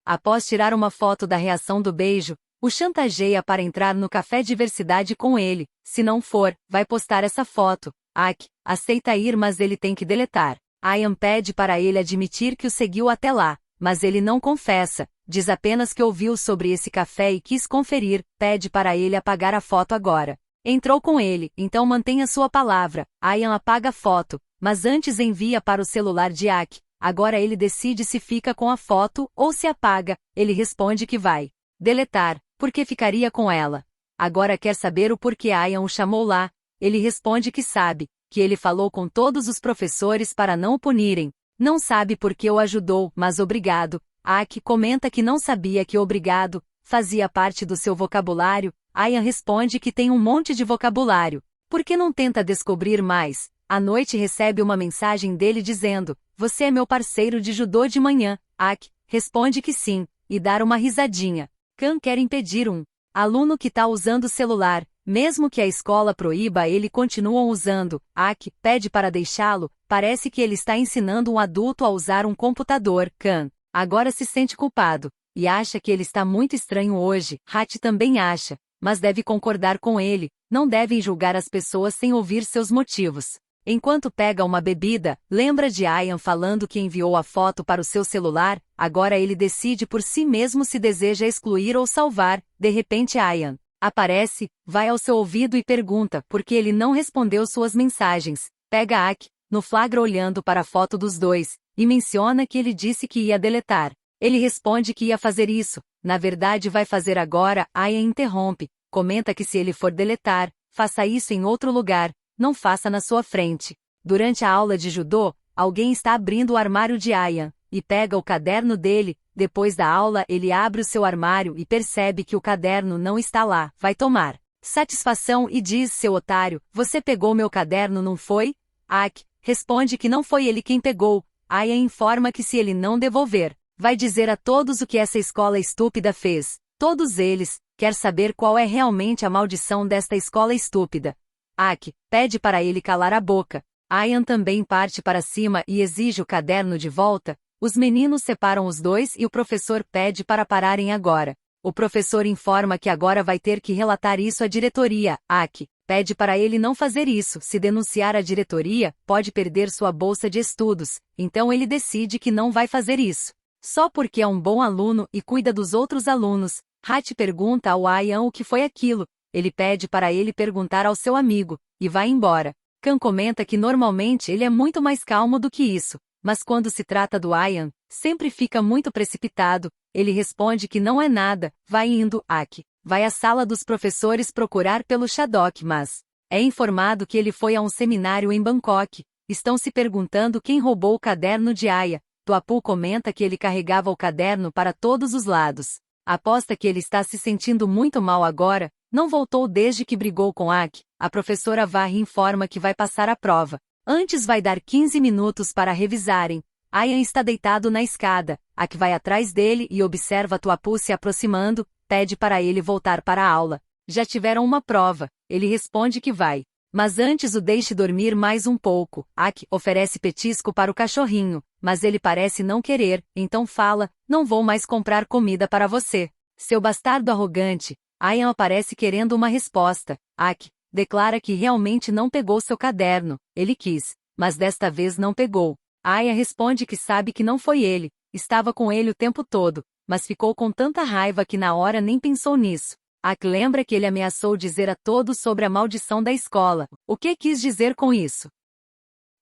Após tirar uma foto da reação do beijo, o chantageia para entrar no café diversidade com ele. Se não for, vai postar essa foto. Aki aceita ir, mas ele tem que deletar. Ian pede para ele admitir que o seguiu até lá, mas ele não confessa. Diz apenas que ouviu sobre esse café e quis conferir. Pede para ele apagar a foto agora. Entrou com ele, então mantenha sua palavra. Ian apaga a foto, mas antes envia para o celular de Aki. Agora ele decide se fica com a foto ou se apaga. Ele responde que vai deletar, porque ficaria com ela. Agora quer saber o porquê Ian o chamou lá. Ele responde que sabe, que ele falou com todos os professores para não o punirem. Não sabe por que o ajudou, mas obrigado. Aki comenta que não sabia que obrigado fazia parte do seu vocabulário. Ian responde que tem um monte de vocabulário. Por que não tenta descobrir mais? À noite recebe uma mensagem dele dizendo: "Você é meu parceiro de judô de manhã." Aki responde que sim, e dá uma risadinha. Kan quer impedir um aluno que está usando o celular, mesmo que a escola proíba, ele continua usando. Aki pede para deixá-lo, parece que ele está ensinando um adulto a usar um computador. Kan agora se sente culpado, e acha que ele está muito estranho hoje. Hachi também acha, mas deve concordar com ele, não devem julgar as pessoas sem ouvir seus motivos. Enquanto pega uma bebida, lembra de Ian falando que enviou a foto para o seu celular. Agora ele decide por si mesmo se deseja excluir ou salvar. De repente Ian aparece, vai ao seu ouvido e pergunta por que ele não respondeu suas mensagens. Pega Aki no flagra olhando para a foto dos dois, e menciona que ele disse que ia deletar. Ele responde que ia fazer isso, na verdade vai fazer agora. Ian interrompe, comenta que se ele for deletar, faça isso em outro lugar. Não faça na sua frente. Durante a aula de judô, alguém está abrindo o armário de Ian, e pega o caderno dele. Depois da aula ele abre o seu armário e percebe que o caderno não está lá. Vai tomar satisfação e diz: "Seu otário, você pegou meu caderno, não foi?" Aki responde que não foi ele quem pegou. Ian informa que se ele não devolver, vai dizer a todos o que essa escola estúpida fez. Todos eles, quer saber qual é realmente a maldição desta escola estúpida. Aki pede para ele calar a boca. Ian também parte para cima e exige o caderno de volta. Os meninos separam os dois e o professor pede para pararem agora. O professor informa que agora vai ter que relatar isso à diretoria. Aki pede para ele não fazer isso. Se denunciar à diretoria, pode perder sua bolsa de estudos. Então ele decide que não vai fazer isso. Só porque é um bom aluno e cuida dos outros alunos. Hachi pergunta ao Ian o que foi aquilo. Ele pede para ele perguntar ao seu amigo, e vai embora. Kan comenta que normalmente ele é muito mais calmo do que isso, mas quando se trata do Ian, sempre fica muito precipitado. Ele responde que não é nada. Vai indo. Aki vai à sala dos professores procurar pelo Shadok, mas é informado que ele foi a um seminário em Bangkok. Estão se perguntando quem roubou o caderno de Aya. Tuapu comenta que ele carregava o caderno para todos os lados. Aposta que ele está se sentindo muito mal agora. Não voltou desde que brigou com Aki. A professora varre informa que vai passar a prova. Antes vai dar 15 minutos para revisarem. Ian está deitado na escada. Aki vai atrás dele e observa Tuapu se aproximando. Pede para ele voltar para a aula. Já tiveram uma prova. Ele responde que vai. Mas antes o deixe dormir mais um pouco. Aki oferece petisco para o cachorrinho, mas ele parece não querer. Então fala: "Não vou mais comprar comida para você, seu bastardo arrogante." Ian aparece querendo uma resposta. Aki declara que realmente não pegou seu caderno. Ele quis, mas desta vez não pegou. Ian responde que sabe que não foi ele. Estava com ele o tempo todo, mas ficou com tanta raiva que na hora nem pensou nisso. Aki lembra que ele ameaçou dizer a todos sobre a maldição da escola. O que quis dizer com isso?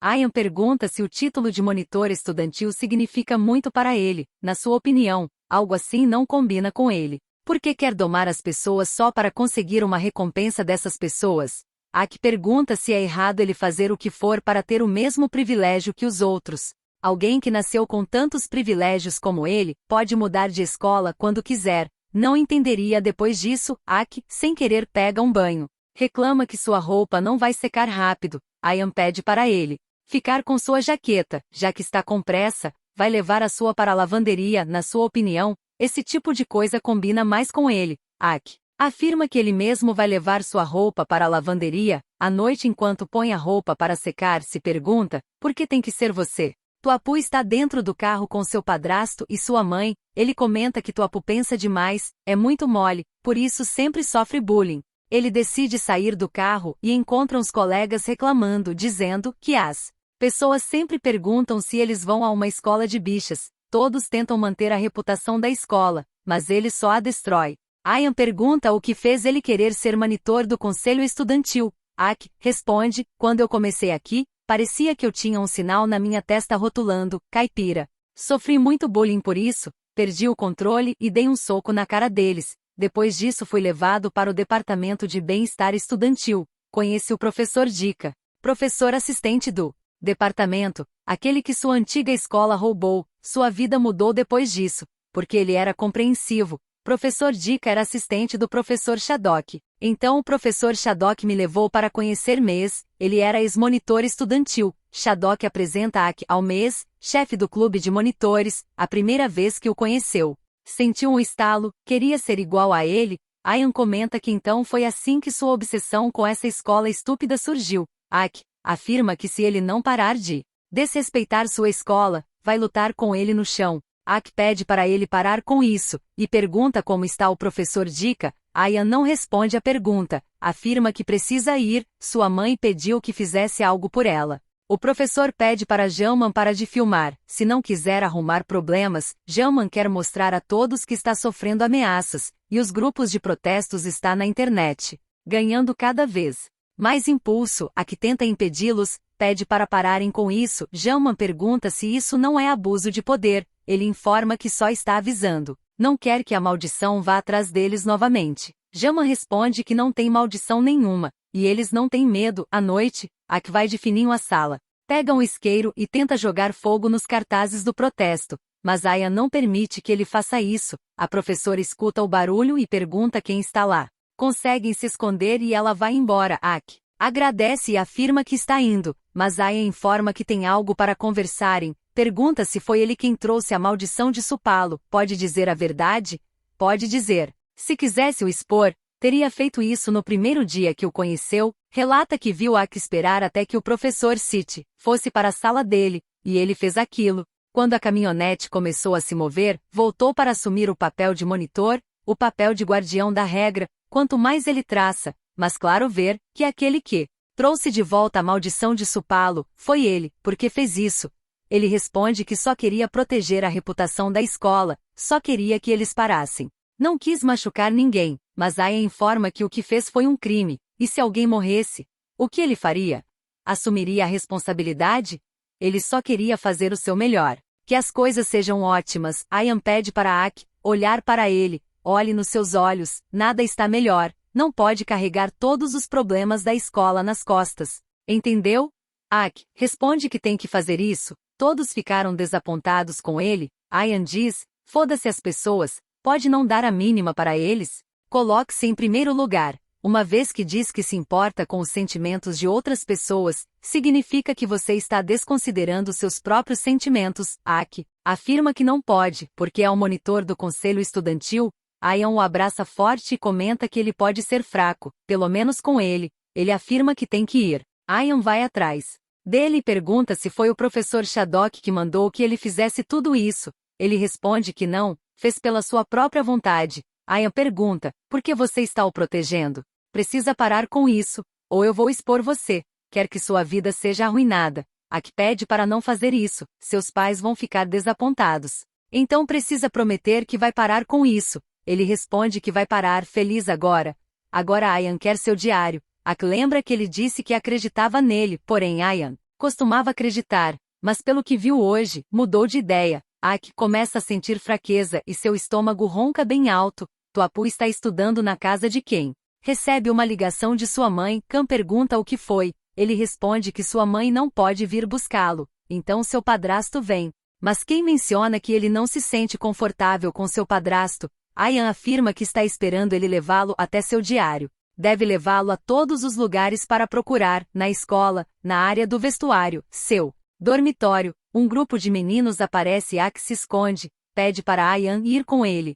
Ian pergunta se o título de monitor estudantil significa muito para ele. Na sua opinião, algo assim não combina com ele. Por que quer domar as pessoas só para conseguir uma recompensa dessas pessoas? Aki pergunta se é errado ele fazer o que for para ter o mesmo privilégio que os outros. Alguém que nasceu com tantos privilégios como ele, pode mudar de escola quando quiser. Não entenderia depois disso. Aki, sem querer, pega um banho. Reclama que sua roupa não vai secar rápido. Ian pede para ele ficar com sua jaqueta, já que está com pressa, vai levar a sua para a lavanderia. Na sua opinião, esse tipo de coisa combina mais com ele. Aki afirma que ele mesmo vai levar sua roupa para a lavanderia. À noite, enquanto põe a roupa para secar, se pergunta: por que tem que ser você? Tuapu está dentro do carro com seu padrasto e sua mãe. Ele comenta que Tuapu pensa demais, é muito mole, por isso sempre sofre bullying. Ele decide sair do carro e encontra os colegas reclamando, dizendo que as pessoas sempre perguntam se eles vão a uma escola de bichas. Todos tentam manter a reputação da escola, mas ele só a destrói. Ian pergunta o que fez ele querer ser monitor do conselho estudantil. Ak responde: quando eu comecei aqui, parecia que eu tinha um sinal na minha testa rotulando caipira. Sofri muito bullying por isso, perdi o controle e dei um soco na cara deles. Depois disso fui levado para o departamento de bem-estar estudantil. Conheci o professor Dica, professor assistente do departamento, aquele que sua antiga escola roubou. Sua vida mudou depois disso, porque ele era compreensivo. Professor Dica era assistente do professor Shadok. Então o professor Shadok me levou para conhecer Mes, ele era ex-monitor estudantil. Shadok apresenta Ak ao Mes, chefe do clube de monitores, a primeira vez que o conheceu. Sentiu um estalo, queria ser igual a ele. Ian comenta que então foi assim que sua obsessão com essa escola estúpida surgiu. Ak afirma que se ele não parar de desrespeitar sua escola, vai lutar com ele no chão. Ak pede para ele parar com isso, e pergunta como está o professor Dica. Ian não responde a pergunta, afirma que precisa ir, sua mãe pediu que fizesse algo por ela. O professor pede para Jaman parar de filmar, se não quiser arrumar problemas. Jaman quer mostrar a todos que está sofrendo ameaças, e os grupos de protestos está na internet, ganhando cada vez mais impulso. Ak tenta impedi-los, pede para pararem com isso. Jaman pergunta se isso não é abuso de poder. Ele informa que só está avisando. Não quer que a maldição vá atrás deles novamente. Jaman responde que não tem maldição nenhuma, e eles não têm medo. À noite, Ak vai de fininho à sala, pega um isqueiro e tenta jogar fogo nos cartazes do protesto, mas Aya não permite que ele faça isso. A professora escuta o barulho e pergunta quem está lá. Conseguem se esconder e ela vai embora. Ak agradece e afirma que está indo, mas Aya informa que tem algo para conversarem. Pergunta se foi ele quem trouxe a maldição de Supalo. Pode dizer a verdade? Pode dizer. Se quisesse o expor, teria feito isso no primeiro dia que o conheceu. Relata que viu Ak esperar até que o professor City fosse para a sala dele, e ele fez aquilo. Quando a caminhonete começou a se mover, voltou para assumir o papel de monitor, o papel de guardião da regra. Quanto mais ele traça, mas claro ver que aquele que trouxe de volta a maldição de Supalo foi ele, porque fez isso. Ele responde que só queria proteger a reputação da escola, só queria que eles parassem. Não quis machucar ninguém, mas Aya informa que o que fez foi um crime, e se alguém morresse, o que ele faria? Assumiria a responsabilidade? Ele só queria fazer o seu melhor. Que as coisas sejam ótimas. Ian pede para Ak olhar para ele. Olhe nos seus olhos, nada está melhor. Não pode carregar todos os problemas da escola nas costas. Entendeu? Ak responde que tem que fazer isso. Todos ficaram desapontados com ele. Ian diz: foda-se as pessoas, pode não dar a mínima para eles? Coloque-se em primeiro lugar. Uma vez que diz que se importa com os sentimentos de outras pessoas, significa que você está desconsiderando seus próprios sentimentos. Ak afirma que não pode, porque é o monitor do conselho estudantil. Ian o abraça forte e comenta que ele pode ser fraco, pelo menos com ele. Ele afirma que tem que ir. Ian vai atrás dele e pergunta se foi o professor Shadok que mandou que ele fizesse tudo isso. Ele responde que não, fez pela sua própria vontade. Ian pergunta: por que você está o protegendo? Precisa parar com isso, ou eu vou expor você. Quer que sua vida seja arruinada. Ak pede para não fazer isso, seus pais vão ficar desapontados. Então precisa prometer que vai parar com isso. Ele responde que vai parar, feliz agora. Agora Ian quer seu diário. Ak lembra que ele disse que acreditava nele, porém Ian costumava acreditar, mas pelo que viu hoje, mudou de ideia. Ak começa a sentir fraqueza e seu estômago ronca bem alto. Tuapu está estudando na casa de quem? Recebe uma ligação de sua mãe. Khan pergunta o que foi. Ele responde que sua mãe não pode vir buscá-lo, então seu padrasto vem. Mas quem menciona que ele não se sente confortável com seu padrasto? Ian afirma que está esperando ele levá-lo até seu diário. Deve levá-lo a todos os lugares para procurar, na escola, na área do vestuário, seu dormitório. Um grupo de meninos aparece e Ak se esconde, pede para Ian ir com ele.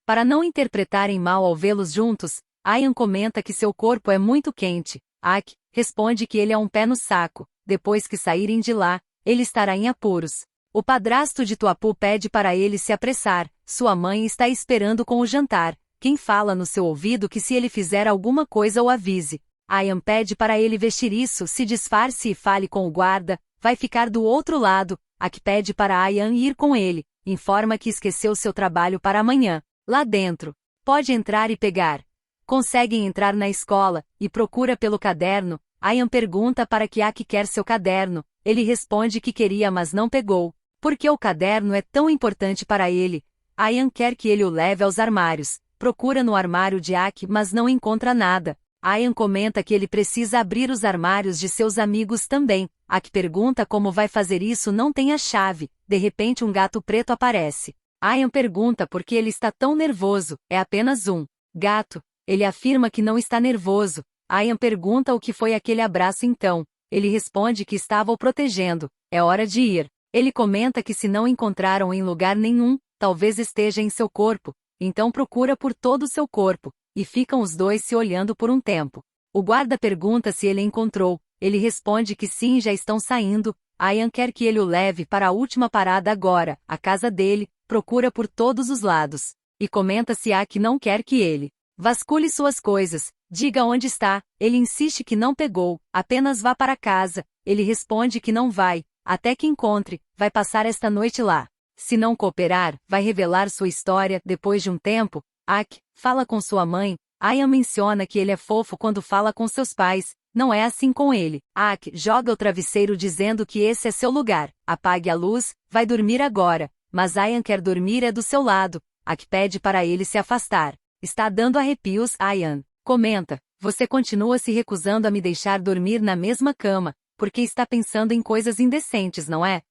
Para não interpretarem mal ao vê-los juntos, Ian comenta que seu corpo é muito quente. Ak responde que ele é um pé no saco. Depois que saírem de lá, ele estará em apuros. O padrasto de Tuapu pede para ele se apressar, sua mãe está esperando com o jantar. Quem fala no seu ouvido que se ele fizer alguma coisa o avise. Ayan pede para ele vestir isso, se disfarce e fale com o guarda, vai ficar do outro lado. Ak pede para Ayan ir com ele, informa que esqueceu seu trabalho para amanhã. Lá dentro. Pode entrar e pegar. Conseguem entrar na escola, e procura pelo caderno. Ayan pergunta para que Ak quer seu caderno, ele responde que queria mas não pegou. Por que o caderno é tão importante para ele? Ayan quer que ele o leve aos armários. Procura no armário de Ak mas não encontra nada. Ayan comenta que ele precisa abrir os armários de seus amigos também. Ak pergunta como vai fazer isso, não tem a chave. De repente um gato preto aparece. Ayan pergunta por que ele está tão nervoso, é apenas um gato. Ele afirma que não está nervoso. Ayan pergunta o que foi aquele abraço então. Ele responde que estava o protegendo, é hora de ir. Ele comenta que se não encontraram em lugar nenhum, talvez esteja em seu corpo. Então procura por todo o seu corpo, e ficam os dois se olhando por um tempo. O guarda pergunta se ele encontrou, ele responde que sim, já estão saindo. Ayan quer que ele o leve para a última parada agora, a casa dele, procura por todos os lados. E comenta se Ak não quer que ele vasculhe suas coisas, diga onde está, ele insiste que não pegou, apenas vá para casa, ele responde que não vai, até que encontre, vai passar esta noite lá. Se não cooperar, vai revelar sua história. Depois de um tempo, Ak fala com sua mãe. Ayan menciona que ele é fofo quando fala com seus pais. Não é assim com ele. Ak joga o travesseiro dizendo que esse é seu lugar. Apague a luz, vai dormir agora. Mas Ayan quer dormir é do seu lado. Ak pede para ele se afastar. Está dando arrepios. Ayan comenta, você continua se recusando a me deixar dormir na mesma cama, porque está pensando em coisas indecentes, não é?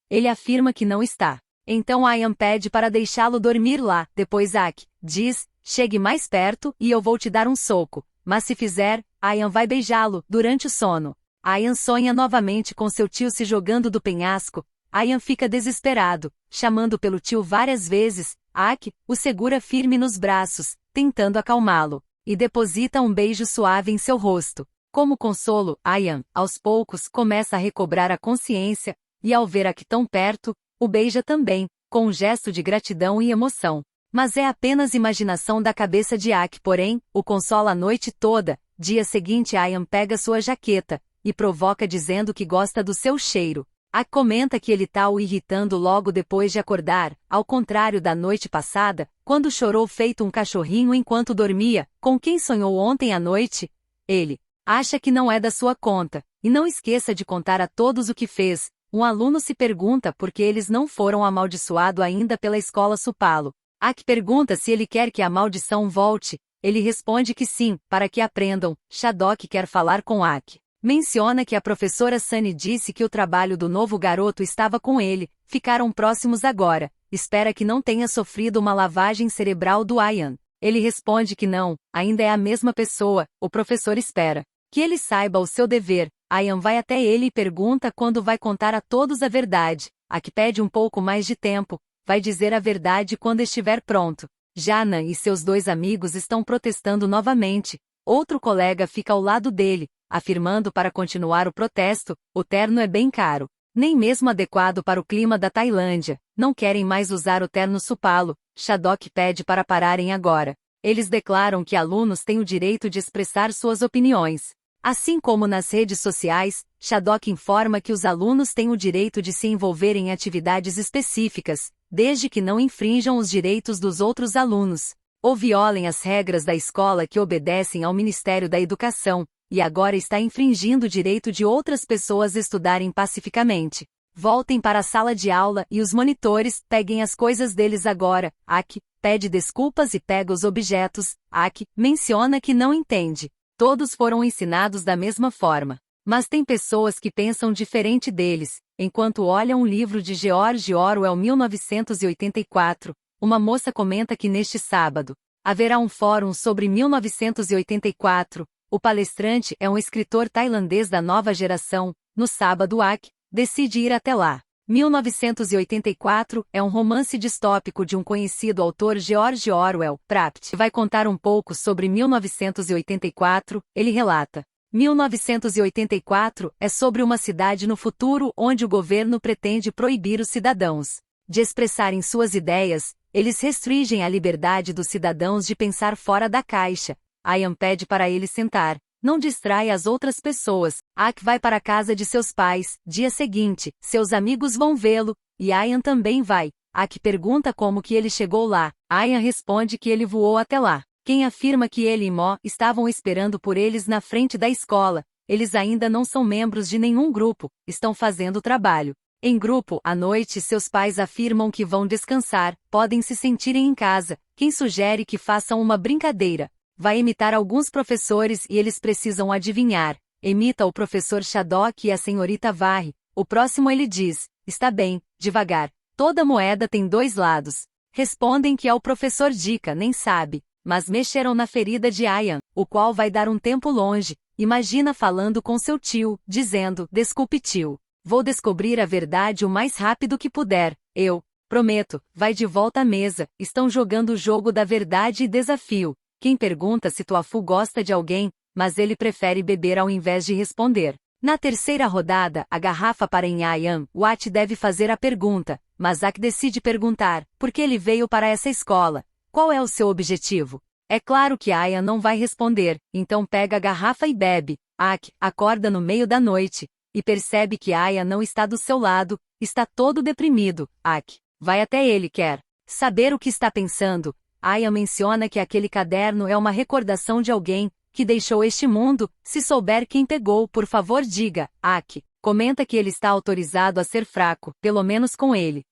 Ele afirma que não está. Então Ayan pede para deixá-lo dormir lá. Depois Ak diz, chegue mais perto e eu vou te dar um soco. Mas se fizer, Ayan vai beijá-lo durante o sono. Ayan sonha novamente com seu tio se jogando do penhasco. Ayan fica desesperado, chamando pelo tio várias vezes. Ak o segura firme nos braços, tentando acalmá-lo, e deposita um beijo suave em seu rosto. Como consolo, Ayan, aos poucos, começa a recobrar a consciência, e ao ver Ak tão perto, o beija também, com um gesto de gratidão e emoção. Mas é apenas imaginação da cabeça de Ak, porém, o consola a noite toda. Dia seguinte Ayan pega sua jaqueta, e provoca dizendo que gosta do seu cheiro. Ak comenta que ele tá o irritando logo depois de acordar, ao contrário da noite passada, quando chorou feito um cachorrinho enquanto dormia. Com quem sonhou ontem à noite? Ele acha que não é da sua conta, e não esqueça de contar a todos o que fez. Um aluno se pergunta por que eles não foram amaldiçoados ainda pela escola Supalo. Ak pergunta se ele quer que a maldição volte. Ele responde que sim, para que aprendam. Shadok quer falar com Ak. Menciona que a professora Sunny disse que o trabalho do novo garoto estava com ele, ficaram próximos agora. Espera que não tenha sofrido uma lavagem cerebral do Ayan. Ele responde que não, ainda é a mesma pessoa. O professor espera que ele saiba o seu dever. Ayan vai até ele e pergunta quando vai contar a todos a verdade. Ak pede um pouco mais de tempo, vai dizer a verdade quando estiver pronto. Jana e seus dois amigos estão protestando novamente. Outro colega fica ao lado dele, afirmando para continuar o protesto, o terno é bem caro, nem mesmo adequado para o clima da Tailândia, não querem mais usar o terno Supalo. Shadok pede para pararem agora. Eles declaram que alunos têm o direito de expressar suas opiniões. Assim como nas redes sociais, Shadok informa que os alunos têm o direito de se envolver em atividades específicas, desde que não infrinjam os direitos dos outros alunos, ou violem as regras da escola que obedecem ao Ministério da Educação, e agora está infringindo o direito de outras pessoas estudarem pacificamente. Voltem para a sala de aula e os monitores peguem as coisas deles agora. Ak pede desculpas e pega os objetos. Ak menciona que não entende. Todos foram ensinados da mesma forma. Mas tem pessoas que pensam diferente deles. Enquanto olham um livro de George Orwell 1984, uma moça comenta que neste sábado haverá um fórum sobre 1984. O palestrante é um escritor tailandês da nova geração. No sábado Ak decide ir até lá. 1984 é um romance distópico de um conhecido autor George Orwell. Prapt vai contar um pouco sobre 1984, ele relata. 1984 é sobre uma cidade no futuro onde o governo pretende proibir os cidadãos de expressarem suas ideias. Eles restringem a liberdade dos cidadãos de pensar fora da caixa. Ian pede para ele sentar. Não distrai as outras pessoas. Ak vai para a casa de seus pais. Dia seguinte, seus amigos vão vê-lo, e Ian também vai. Ak pergunta como que ele chegou lá. Ian responde que ele voou até lá. Quem afirma que ele e Mo estavam esperando por eles na frente da escola. Eles ainda não são membros de nenhum grupo, estão fazendo trabalho em grupo. À noite, seus pais afirmam que vão descansar, podem se sentirem em casa. Quem sugere que façam uma brincadeira? Vai imitar alguns professores e eles precisam adivinhar. Imita o professor Shadok e a senhorita Varre. O próximo ele diz: está bem, devagar. Toda moeda tem dois lados. Respondem que é o professor Dica, nem sabe. Mas mexeram na ferida de Ian, o qual vai dar um tempo longe. Imagina falando com seu tio, dizendo: desculpe tio. Vou descobrir a verdade o mais rápido que puder. Eu prometo. Vai de volta à mesa. Estão jogando o jogo da verdade e desafio. Quem pergunta se Toafu gosta de alguém, mas ele prefere beber ao invés de responder. Na terceira rodada, a garrafa para em Ian. Wat deve fazer a pergunta, mas Ak decide perguntar, por que ele veio para essa escola? Qual é o seu objetivo? É claro que Ian não vai responder, então pega a garrafa e bebe. Ak acorda no meio da noite e percebe que Ian não está do seu lado, está todo deprimido. Ak vai até ele, quer saber o que está pensando. Ian menciona que aquele caderno é uma recordação de alguém que deixou este mundo. Se souber quem pegou, por favor diga. Ak comenta que ele está autorizado a ser fraco, pelo menos com ele.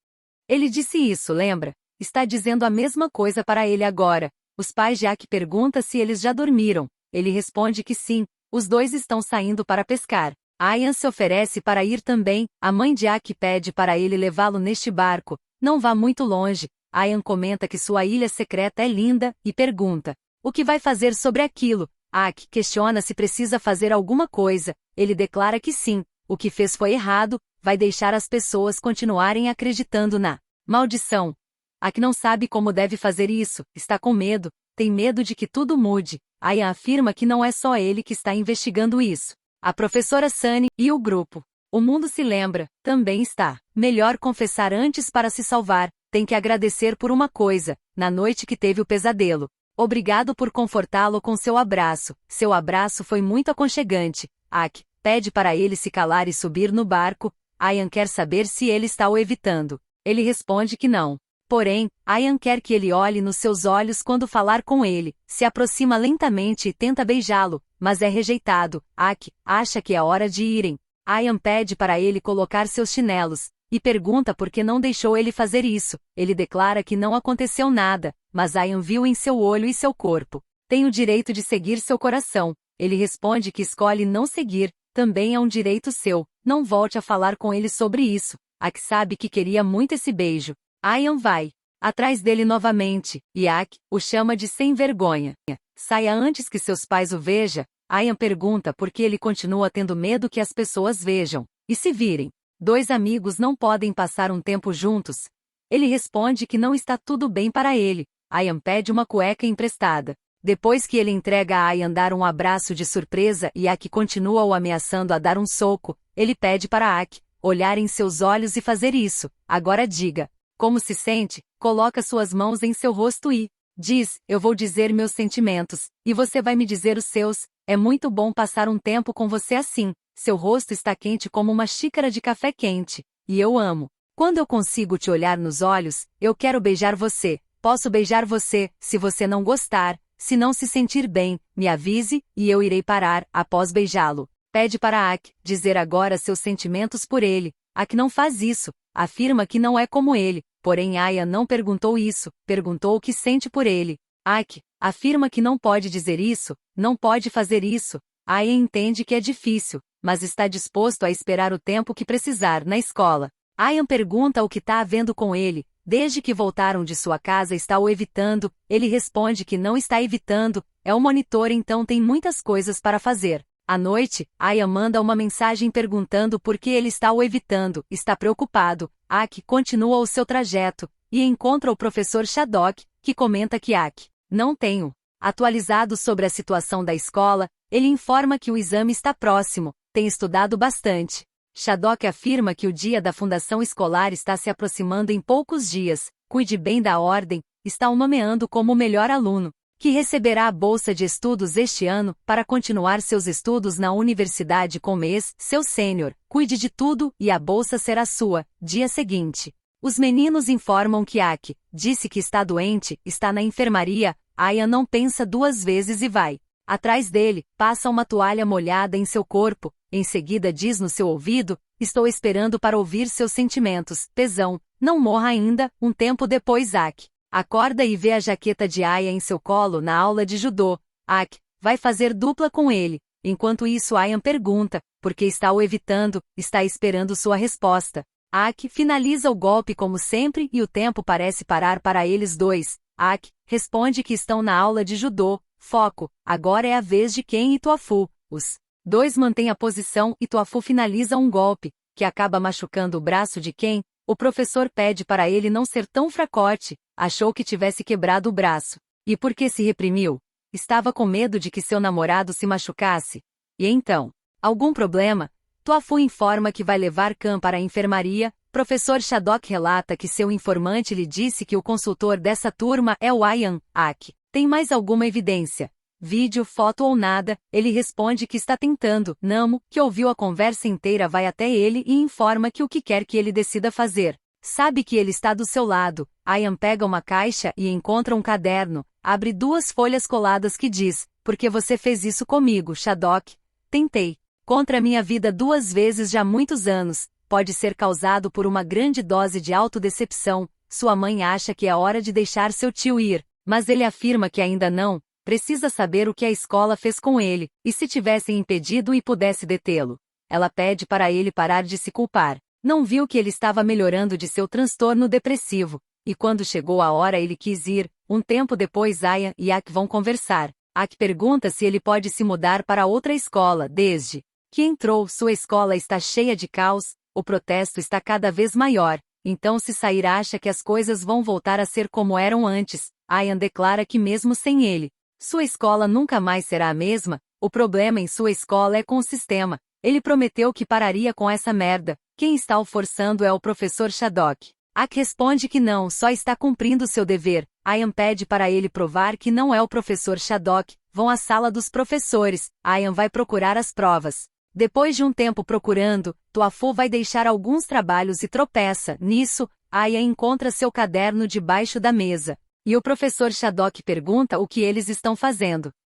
Ele disse isso, lembra? Está dizendo a mesma coisa para ele agora. Os pais de Ak perguntam se eles já dormiram. Ele responde que sim, os dois estão saindo para pescar. Ian se oferece para ir também. A mãe de Ak pede para ele levá-lo neste barco. Não vá muito longe. Ian comenta que sua ilha secreta é linda, e pergunta: o que vai fazer sobre aquilo? Ak questiona se precisa fazer alguma coisa. Ele declara que sim, o que fez foi errado, vai deixar as pessoas continuarem acreditando na maldição. Ak não sabe como deve fazer isso, está com medo, tem medo de que tudo mude. Ian afirma que não é só ele que está investigando isso. A professora Sunny e o grupo. O mundo se lembra, também está. Melhor confessar antes para se salvar. Tem que agradecer por uma coisa, na noite que teve o pesadelo. Obrigado por confortá-lo com seu abraço. Seu abraço foi muito aconchegante. Ak pede para ele se calar e subir no barco. Ian quer saber se ele está o evitando. Ele responde que não. Porém, Ian quer que ele olhe nos seus olhos quando falar com ele. Se aproxima lentamente e tenta beijá-lo, mas é rejeitado. Ak acha que é hora de irem. Ian pede para ele colocar seus chinelos e pergunta por que não deixou ele fazer isso. Ele declara que não aconteceu nada, mas Ian viu em seu olho e seu corpo. Tem o direito de seguir seu coração. Ele responde que escolhe não seguir, também é um direito seu. Não volte a falar com ele sobre isso. Ak sabe que queria muito esse beijo. Ian vai atrás dele novamente, e Ak o chama de sem vergonha. Saia antes que seus pais o vejam. Ian pergunta por que ele continua tendo medo que as pessoas vejam. E se virem? Dois amigos não podem passar um tempo juntos. Ele responde que não está tudo bem para ele. Ian pede uma cueca emprestada. Depois que ele entrega a Ian dar um abraço de surpresa e Ak continua o ameaçando a dar um soco, ele pede para Ak olhar em seus olhos e fazer isso. Agora diga. Como se sente? Coloca suas mãos em seu rosto e diz: eu vou dizer meus sentimentos, e você vai me dizer os seus. É muito bom passar um tempo com você assim. Seu rosto está quente como uma xícara de café quente. E eu amo. Quando eu consigo te olhar nos olhos, eu quero beijar você. Posso beijar você, se você não gostar. Se não se sentir bem, me avise, e eu irei parar, após beijá-lo. Pede para Ak dizer agora seus sentimentos por ele. Ak não faz isso. Afirma que não é como ele. Porém Ian não perguntou isso, perguntou o que sente por ele. Ak afirma que não pode dizer isso, não pode fazer isso. Ian entende que é difícil, mas está disposto a esperar o tempo que precisar na escola. Ian pergunta o que está havendo com ele. Desde que voltaram de sua casa está o evitando. Ele responde que não está evitando, é o monitor, então tem muitas coisas para fazer. À noite, Ian manda uma mensagem perguntando por que ele está o evitando, está preocupado. Ak continua o seu trajeto, e encontra o professor Shadok, que comenta que Ak não tenho atualizado sobre a situação da escola. Ele informa que o exame está próximo, tem estudado bastante. Shadok afirma que o dia da fundação escolar está se aproximando em poucos dias, cuide bem da ordem, está o nomeando como o melhor aluno, que receberá a bolsa de estudos este ano para continuar seus estudos na universidade com mês, seu sênior, cuide de tudo e a bolsa será sua. Dia seguinte. Os meninos informam que Aki disse que está doente, está na enfermaria. Aya não pensa duas vezes e vai. Atrás dele, passa uma toalha molhada em seu corpo, em seguida diz no seu ouvido, estou esperando para ouvir seus sentimentos, tesão, não morra ainda. Um tempo depois Aki acorda e vê a jaqueta de Aya em seu colo na aula de judô. Aki vai fazer dupla com ele. Enquanto isso Ayan pergunta, por que está o evitando, está esperando sua resposta. Aki finaliza o golpe como sempre e o tempo parece parar para eles dois. Aki responde que estão na aula de judô. Foco, agora é a vez de Ken e Tofu. Os dois mantêm a posição e Tofu finaliza um golpe, que acaba machucando o braço de Ken. O professor pede para ele não ser tão fracote, achou que tivesse quebrado o braço. E por que se reprimiu? Estava com medo de que seu namorado se machucasse. E então? Algum problema? Tofu informa que vai levar Kan para a enfermaria. Professor Shadok relata que seu informante lhe disse que o consultor dessa turma é o Ayan. Aki tem mais alguma evidência? Vídeo, foto ou nada? Ele responde que está tentando. Namo, que ouviu a conversa inteira, vai até ele e informa que o que quer que ele decida fazer. Sabe que ele está do seu lado. Ayan pega uma caixa e encontra um caderno. Abre duas folhas coladas que diz, por que você fez isso comigo, Shadok? Tentei. Contra minha vida 2 vezes já há muitos anos. Pode ser causado por uma grande dose de autodecepção. Sua mãe acha que é hora de deixar seu tio ir. Mas ele afirma que ainda não, precisa saber o que a escola fez com ele, e se tivessem impedido e pudesse detê-lo. Ela pede para ele parar de se culpar. Não viu que ele estava melhorando de seu transtorno depressivo, e quando chegou a hora ele quis ir. Um tempo depois Aya e Aki vão conversar. Aki pergunta se ele pode se mudar para outra escola. Desde que entrou, sua escola está cheia de caos, o protesto está cada vez maior, então se sair acha que as coisas vão voltar a ser como eram antes. Ayan declara que mesmo sem ele, sua escola nunca mais será a mesma. O problema em sua escola é com o sistema. Ele prometeu que pararia com essa merda. Quem está o forçando é o professor Shadok. Aki responde que não, só está cumprindo seu dever. Ayan pede para ele provar que não é o professor Shadok. Vão à sala dos professores. Ayan vai procurar as provas. Depois de um tempo procurando, Tofu vai deixar alguns trabalhos e tropeça. Nisso, Ayan encontra seu caderno debaixo da mesa. E o professor Shadok pergunta o que eles estão fazendo.